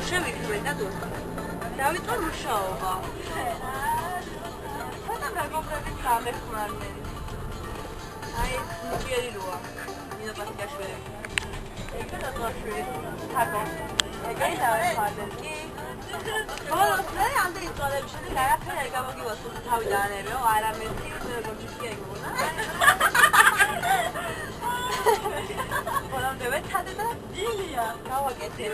შევიქმნე და თუ დავიწყო მუშაობა. ხოდა მეგობრებით გამეხმარნენ. აი, ნიჭიერი როა. მინდა პასკაშვილი. ეგა დაგვაშვილი. თაკო. ეგა დავეხმარნენ კი. ბოლოს მე ამდენი წლების შემდეგ არაფერი არ გამოგივასო თავიდან ერეო, არამეთი როგორც კი ეგონა. ბოლომდე ვეცადე და ილია გავაკეთე.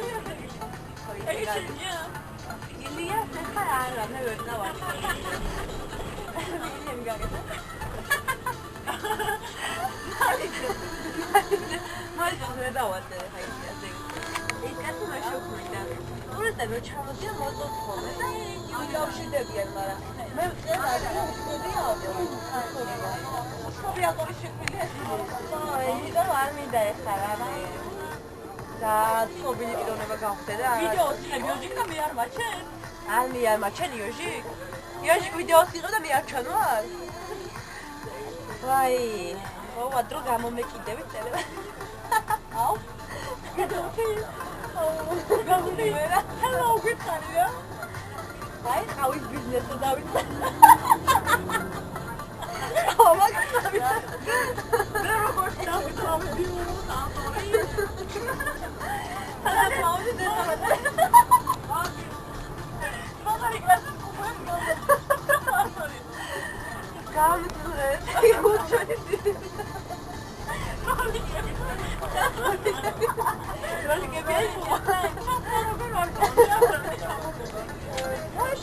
ილია ხა არა მე ვერ დავაკეთე. ილია მიგაკეთე. მაგაზე დავატე ხაი ასე. ეს კაცი მე შევხვიდა. ურეთე რო ჩამოდია მოტოცხოლე და იგავშიდებიან, მაგრამ მე ვწერა სოფიაკოვის შექმნილია. და არ მინდა ეხლა რა. და ცნობილი პიროვნება გავხდე და ვიდეოს იოჟიკ და მე არ მაჩენ. არ მე არ მაჩენ იოჟიკ. იოჟიკ ვიდეოს იყო და მე არ ჩანვარ. ვაი, ოა დრო გამომეკიდები წერება. აუ. გამოდივერა. ჰელო, გითხარია. აი, ყავის ბიზნესზე დავიწყე. მაგარი. მე როგორ დავიწყე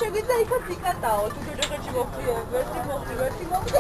შეგვიძლია იქაც იკატაო, თუ ჯოჯოხეთში მოხდია, ვერტი მოხდი, ვერტი მოხდი.